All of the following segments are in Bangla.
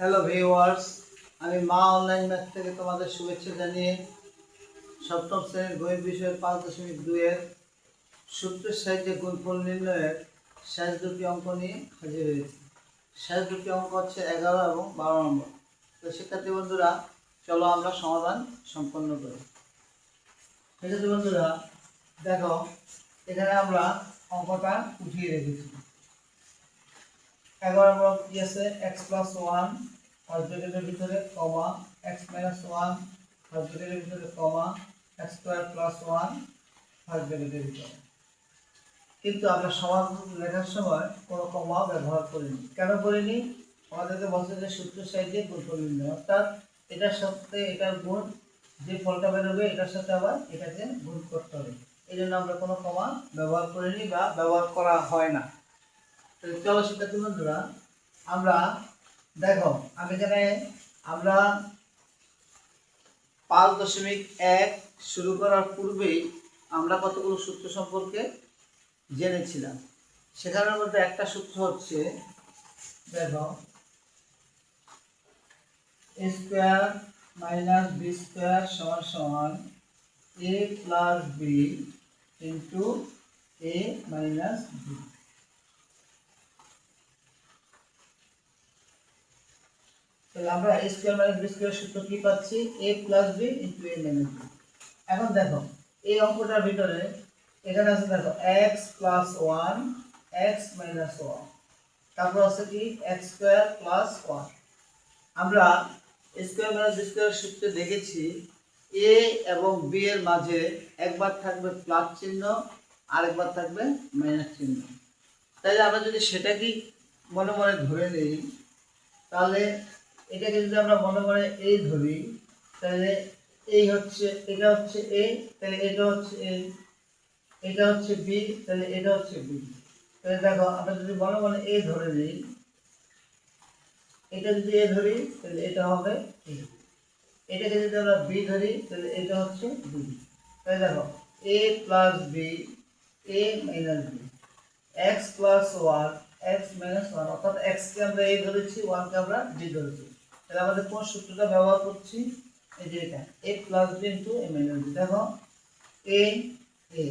হ্যালো ভিউয়ার্স, আমি মা অনলাইন ম্যাথ থেকে তোমাদের শুভেচ্ছা জানিয়ে সপ্তম শ্রেণীর গণিত বিষয়ের 5.2-এর সূত্রের সাহায্যে গুণফল নির্ণয়ের শেষ দুটি অঙ্ক নিয়ে হাজির হয়েছি। শেষ দুটি অঙ্ক হচ্ছে 11 এবং 12 নম্বর। তো শিক্ষার্থী বন্ধুরা, চলো আমরা সমাধান সম্পন্ন করি। শিক্ষার্থী বন্ধুরা দেখো, এখানে আমরা অঙ্কটা উঠিয়ে রেখেছি। 11 নম্বর কি আছে, x + 1 ফার্স্ট ব্র্যাকেটের ভিতরে কমা x - 1 ফার্স্ট ব্র্যাকেটের ভিতরে কমা x² + 1 ফার্স্ট ব্র্যাকেটের ভিতরে। কিন্তু আমরা সমাধান লেখার সময় কোনো কমা ব্যবহার করিনি। কেন করিনি? আমাদেরকে বলছে যে সূত্রের সাহায্যে গুণফল নির্ণয়, অর্থাৎ এটার সাথে এটার গুণ, যে ফলটা বেরোবে এটার সাথে আবার এটাকে গুণ করতে হবে। এই জন্য আমরা কোনো কমা ব্যবহার করিনি বা ব্যবহার করা হয় না। চলো শিক্ষার্থী বন্ধুরা, আমরা দেখো, আমি এখানে আমরা 5.1 শুরু করার পূর্বেই আমরা কতগুলো সূত্র সম্পর্কে জেনেছিলাম। সেখানের মধ্যে একটা সূত্র হচ্ছে, দেখো, a² - b² = a + b * a - b। তাহলে আমরা a² - b² সূত্র কি পাচ্ছি? a + b * a - b। এখন দেখো, এই অঙ্কটার ভিতরে এখানে আছে, দেখো, x + 1 x - 1, তারপর আছে কি x² + 1। আমরা a² - b² সূত্রে দেখেছি a এবং b এর মাঝে একবার থাকবে প্লাস চিহ্ন, আরেকবার থাকবে মাইনাস চিহ্ন। তাহলে আমরা যদি সেটাকে মনে মনে ধরে নিই, তাহলে এটাকে যদি আমরা মনে মনে a ধরি, তাহলে এই হচ্ছে, এটা হচ্ছে a, তাহলে এটা হচ্ছে a, এটা হচ্ছে b, তাহলে এটা হচ্ছে b। তাহলে দেখো, আমরা যদি মনে মনে a ধরে নিই, এটা যদি a ধরি তাহলে এটা হবে a, এটাকে যদি আমরা b ধরি তাহলে এটা হচ্ছে b। তাহলে দেখো, a + b a - b, x + 1 x - 1, অর্থাৎ x কে আমরা a ধরেছি, 1 কে আমরা b ধরেছি। তাহলে আমাদের কোন সূত্রটা ব্যবহার করছি? এই যে এটা, a + b * a - b। দেখো, a a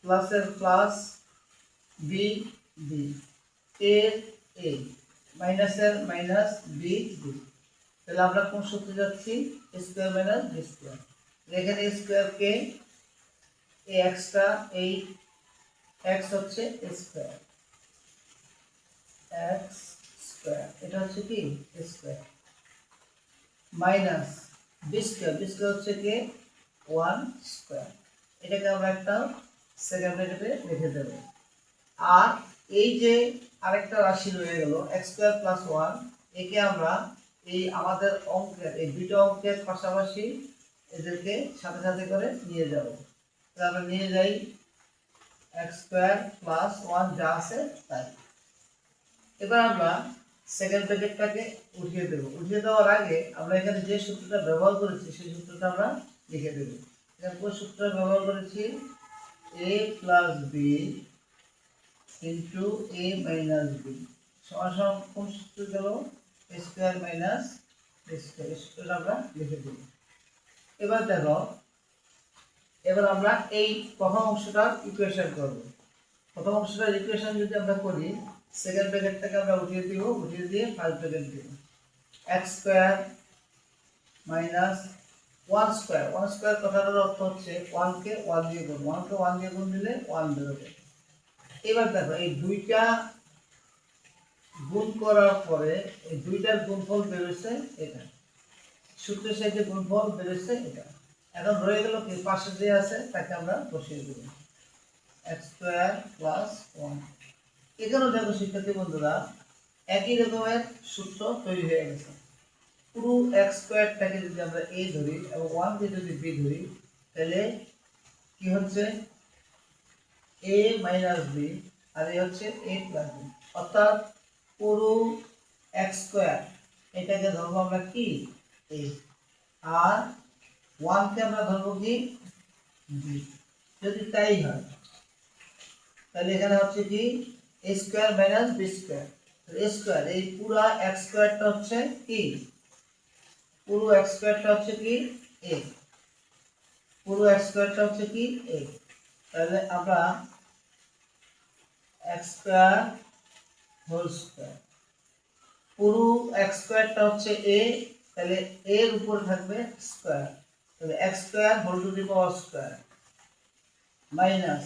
প্লাসের plus, b b, a a, মাইনাসের মাইনাস, b b। তাহলে আমরা কোন সূত্রে যাচ্ছি? a² - b²। এখানে স্কয়ার কে, এই xটা, এই x হচ্ছে স্কয়ার, x², এটা হচ্ছে কি স্কয়ার, মাইনাস b² হচ্ছে কি 1²। এটাকে আমরা একটা সেকেন্ড ব্র্যাকেটে লিখে দেব। আর এই যে আরেকটা রাশি রয়ে গেল x² + 1, একে আমরা এই আমাদের অঙ্কের এই দুটো অঙ্কের পাশাপাশি এদেরকে সাথে সাথে করে নিয়ে যাব। তাহলে আমরা নিয়ে যাই x² + 1 যা আছে তাই। এবার আমরা সেকেন্ড ব্র্যাকেটটাকে উঠিয়ে দেব। উঠিয়ে দেওয়ার আগে আমরা এখানে যে সূত্রটা ব্যবহার করেছি সেই সূত্রটা আমরা লিখে দেব। এখানে কোন সূত্রটা ব্যবহার করেছি? a + b * a - b সমান কোন সূত্র গেল? a² - b²। এই সূত্রটা আমরা লিখে দেব। এবার দেখো, এবার আমরা এই প্রথম অংশটার ইকুয়েশন করব। প্রথম অংশটার ইকুয়েশন যদি আমরা করি, সেকেন্ড ব্র্যাকেটটাকে আমরা উঠিয়ে দিব, উঠিয়ে দিয়ে ফার্স্ট ব্র্যাকেট দিব। x² - 1², 1² কথাটার অর্থ হচ্ছে 1 কে 1 দিয়ে গুণ, 1 কে 1 দিয়ে গুণ দিলে 1 বেরোবে। এবার দেখো, এই দুইটা গুণ করার পরে এই দুইটার গুণফল বেরোচ্ছে এটা, সূত্রের সাহায্যে গুণফল বেরোচ্ছে এটা। এখন রয়ে গেল কি, পাশে যে আছে তাকে আমরা বসিয়ে দেব, x² + 1। এখানেও দেখো শিক্ষার্থী বন্ধুরা, একই রকমের সূত্র তৈরি হয়ে গেছে। পুরো x²টাকে যদি আমরা a ধরি এবং 1 কে যদি b ধরি, তাহলে কি হচ্ছে? a - b, আর এই হচ্ছে a + b, অর্থাৎ পুরো x² এটাকে ধরবো আমরা কি a, আর 1 কে আমরা ধরবো কি b। যদি তাই হয় তাহলে এখানে হচ্ছে কি a² - b²। স্কোয়ার, এই পুরা এক্স স্কোয়ারটা হচ্ছে কি, পুরো এক্স স্কোয়ারটা হচ্ছে কি এ, পুরো এক্স স্কোয়ারটা হচ্ছে কি এ। তাহলে আমরা এক্স স্কোয়ার হোল স্কোয়ার, পুরো এক্স স্কোয়ারটা হচ্ছে এ, তাহলে এর উপরে থাকবে স্কোয়ার, তাহলে x square whole to the power square minus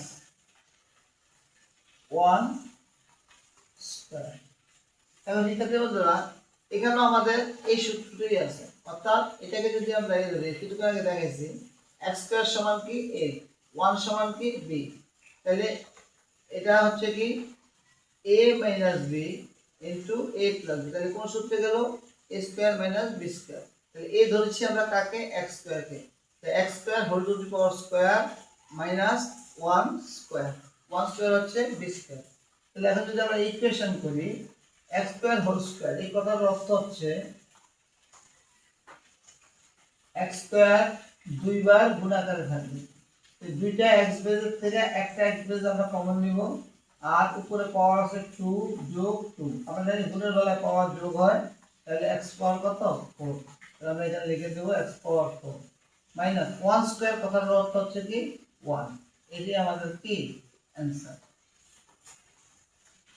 1 square. এখন শিক্ষার্থী বন্ধুরা এখানে আমাদের এই সূত্রটি আছে, অর্থাৎ এটাকে যদি আমরা এই ধরি, একটু আগে দেখাইছি এক্স স্কোয়ার সমান কি এ, 1 সমান কি বি, তাহলে এটা হচ্ছে কি a minus b into a plus b, তাহলে কোন সূত্রে গেল a square minus b square, তাহলে এ ধরেছি আমরা কাকে এক্স স্কোয়ারকে, তো x square whole to the power square minus 1 square, 1 square হচ্ছে বি স্কোয়ার। তাহলে এখন যদি আমরা ইকুয়েশন করি এক্স স্কোয়ার হোল স্কোয়ার, এই কথার অর্থ হচ্ছে এক্স স্কোয়ার দুইবার গুণাকারে থাকবে, দুইটা এক্স বেজের থেকে একটা এক্স বেজ আমরা কমন নিব, আর উপরে পাওয়ার আছে 2 যোগ 2, আমরা জানি গুণের বেলায় পাওয়ার যোগ হয়, তাহলে এক্স পাওয়ার কত 4, তাহলে আমরা এখানে লিখে দেব এক্স পাওয়ার 4 মাইনাস 1 স্কয়ার, কথার অর্থ হচ্ছে কি 1, এটি আমাদের কি অ্যানসার।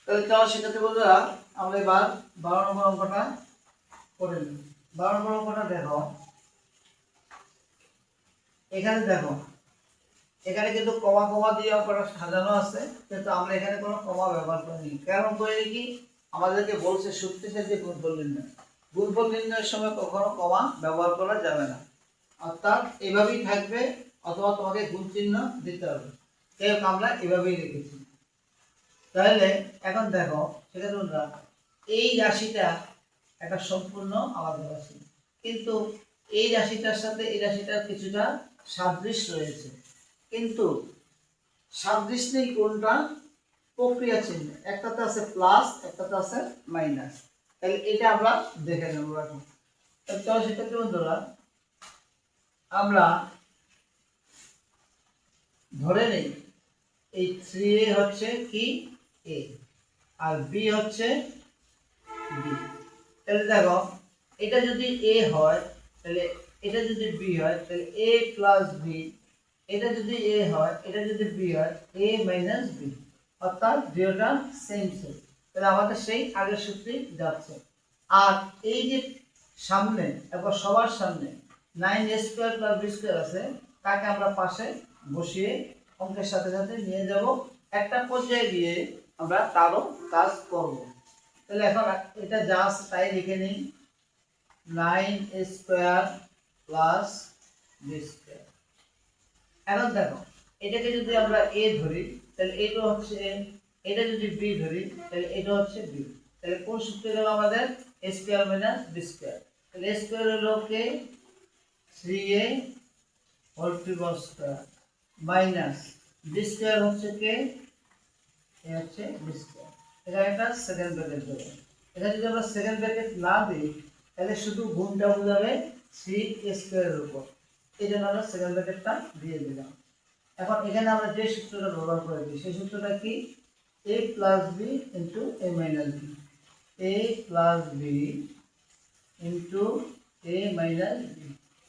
তাহলে চলো শিক্ষার্থী বন্ধুরা আমরা এবার 12 নম্বর অঙ্কটা করে নিই। 12 নম্বর অঙ্কটা দেখো, এখানে দেখো এখানে কিন্তু কমা কমা দিয়ে অঙ্কটা সাজানো আছে, কিন্তু আমরা এখানে কোনো কমা ব্যবহার করিনি, কারণ করি কি আমাদেরকে বলছে সূত্রের সাথে গুণফল নির্ণয়, গুণফল নির্ণয়ের সময় কখনো কমা ব্যবহার করা যাবে না, অর্থাৎ এভাবেই থাকবে অথবা তোমাকে গুণ চিহ্ন দিতে হবে, তাই আমরা এভাবেই রেখেছি। তাহলে এখন দেখো সেটা তোমরা এই রাশিটা একটা সম্পূর্ণ আলাদা রাশি, কিন্তু এই রাশিটার সাথে এই রাশিটার কিছুটা সাদৃশ্য রয়েছে, কিন্তু সাদৃশ্য নেই কোনটা, প্রক্রিয়া চিহ্ন, একটাতে আছে প্লাস একটাতে আছে মাইনাস, তাহলে এটা আমরা দেখে নেব এখন। তাহলে শিক্ষার্থী বন্ধুরা আমরা ধরে নেই এই 3a হচ্ছে কি a আর b হচ্ছে b, তাহলে দেখো এটা যদি a হয় তাহলে এটা যদি b হয় তাহলে a প্লাস b, এটা যদি a হয় এটা যদি b হয় a মাইনাস b, অর্থাৎ দুটোটা সেম সেম, তাহলে আমাদের সেই আগের সূত্রেই যাচ্ছে। আর এই যে সামনে একবার সবার সামনে 9a square plus b square আছে, তাকে আমরা পাশে বসিয়ে অঙ্কের সাথে সাথে নিয়ে যাব, একটা পর্যায়ে গিয়ে আমরা তারও কাজ করব। তাহলে এখন এটা যা আছে তাই লিখে নিই, 9a square plus b square. এখন দেখো এটাকে যদি আমরা a ধরি তাহলে এটা হচ্ছে a, এটা যদি b ধরি তাহলে এটা হচ্ছে b, তাহলে কোন সূত্রে গেল আমাদের a square minus b square, তাহলে a স্কয়ার হলো কি 3a whole to the square minus b square হচ্ছে কি এ হচ্ছে b স্কয়ার, এটা একটা সেকেন্ড ব্র্যাকেট দেব, এটা যদি আমরা সেকেন্ড ব্র্যাকেট না দিই তাহলে শুধু গুণটা বোঝাবে 3a স্কয়ারের উপর, এই জন্য আমরা সেকেন্ড ব্র্যাকেটটা দিয়ে দিলাম। এখন এখানে আমরা যে সূত্রটা ব্যবহার করেছি সেই সূত্রটা কি a plus b into a minus b, a plus b into a minus b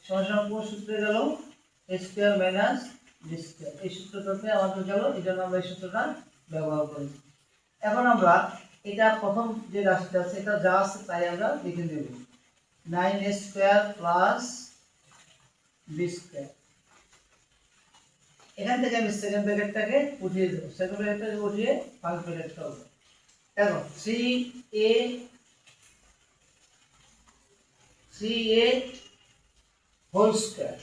সমান কোন সূত্রে গেল a square minus b square, এই সূত্রটাতে আমাদের গেল, এই জন্য আমরা এই সূত্রটা ব্যবহার করেছি। এখন আমরা এটা প্রথম যে রাশিটা আছে এটা যা আছে তাই আমরা লিখে দেব, 9a square plus b square, এখান থেকে আমি সেকেন্ড ব্র্যাকেটটাকে উঠিয়ে দেব, সেকেন্ড ব্র্যাকেটটাকে উঠিয়ে ফার্স্ট ব্র্যাকেটটা হবে, দেখো 3a হোল স্কয়ার,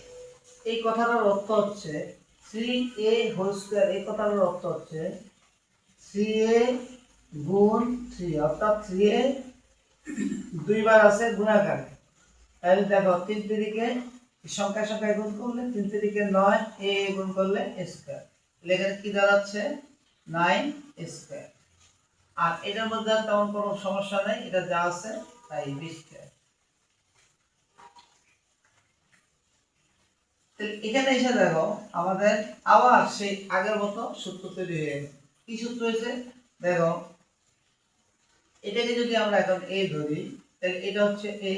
এই কথাটার অর্থ হচ্ছে 3a হোল স্কয়ার, এই কথাটার অর্থ হচ্ছে 3a গুণ 3, অর্থাৎ 3a দুইবার আছে গুণাকারে, তাহলে দেখো 3 তিরিকে সংখ্যায় সংখ্যায় গুণ করলে 3 তিরিকে 9, a গুণ করলে a স্কয়ার, এখানে কি দাঁড়াচ্ছে 9a স্কয়ার, আর এটার মধ্যে তেমন কোনো সমস্যা নাই, এটা যা আছে তাই b স্কয়ার। এখানে এসে দেখো আমাদের আবার সেই আগের মতো সূত্র তৈরি হয়ে গেছে, কি সূত্র হয়েছে দেখো, a এটাকে যদি আমরা এখন a ধরি তাহলে এটা হচ্ছে a,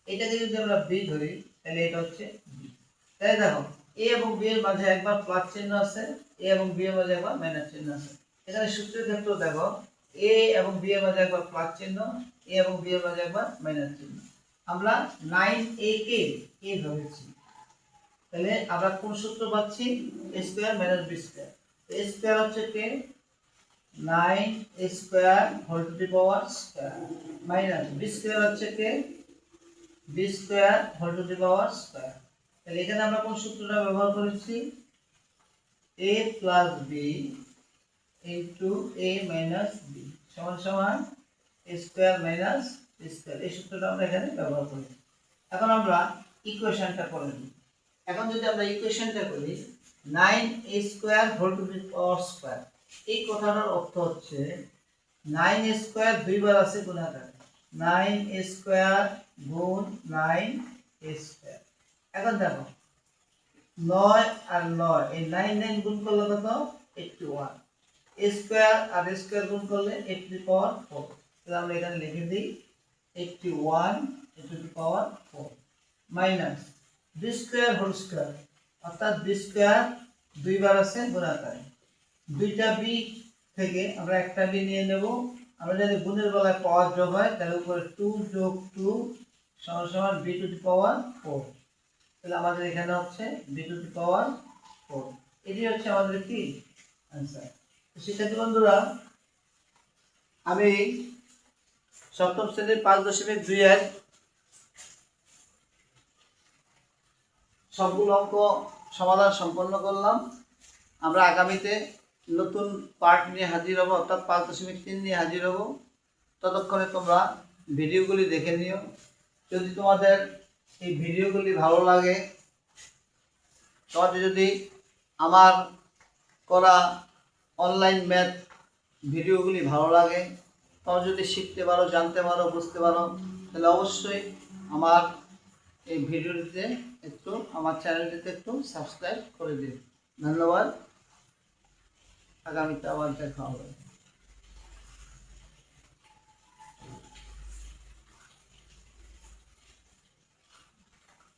এটাকে যদি আমরা b ধরি তাহলে এটা হচ্ছে b। তাই দেখো a এবং b এর মাঝে একবার প্লাস চিহ্ন আছে, a এবং b এর মাঝে একবার মাইনাস চিহ্ন আছে। এখানে সূত্রের ক্ষেত্রে দেখো a এবং b এর মাঝে একবার প্লাস চিহ্ন, a এবং b এর মাঝে একবার মাইনাস চিহ্ন। আমরা 9a কে a ধরেছি, তাহলে আমরা কোন সূত্র পাচ্ছি? a square minus b square. a square হচ্ছে কে 9a square whole to the power square minus b square হচ্ছে কে b square whole to the power square. তাহলে এখানে আমরা কোন সূত্রটা ব্যবহার করেছি? a plus b into a minus b সমান সমান a square minus b square. এই সূত্রটা আমরা এখানে ব্যবহার করি। এখন আমরা ইকুয়েশনটা করে নিই। এখন যদি আমরা ইকুয়েশনটা করি 9a square whole to the power square, এই কথাটার অর্থ হচ্ছে 9a স্কয়ার দুইবার আছে গুণাকারে, 9a স্কয়ার গুণ 9a স্কয়ার। এখন দেখো 9 আর 9 এই 9 9 গুণ করলে কত? 81। a স্কয়ার আর a স্কয়ার গুণ করলে 8 টু দি পাওয়ার 4। তাহলে আমরা এখানে লিখে দিই 81 to the power 4 minus b square whole square, অর্থাৎ b স্কয়ার দুইবার আছে গুণাকারে, দুইটা b থেকে আমরা একটা b নিয়ে নেব। আমরা যদি গুণের বেলায় পাওয়ার যোগ হয় তাহলে উপরে 2 যোগ 2 সমান সমান b টু দি পাওয়ার 4। তাহলে আমাদের এখানে হচ্ছে b টু দি পাওয়ার 4। এটি হচ্ছে আমাদের কি आंसर। তো শিক্ষার্থী বন্ধুরা, আমি সপ্তম শ্রেণীর 5.2 এর সবগুলো অঙ্ক সমাধান সম্পন্ন করলাম। আমরা আগামীতে নতুন পার্ট নিয়ে হাজির হব, অর্থাৎ 5.3 নিয়ে হাজির হব। ততক্ষণে তোমরা ভিডিওগুলি দেখে নিও। যদি তোমাদের এই ভিডিওগুলি ভালো লাগে, তোমাদের যদি আমার করা অনলাইন ম্যাথ ভিডিওগুলি ভালো লাগে, তোমরা যদি শিখতে পারো, জানতে পারো, বুঝতে পারো, তাহলে অবশ্যই আমার এই ভিডিওটিতে একটু, আমার চ্যানেলটিতে একটু সাবস্ক্রাইব করে দিন। ধন্যবাদ। আগামীতে আবার দেখা হবে।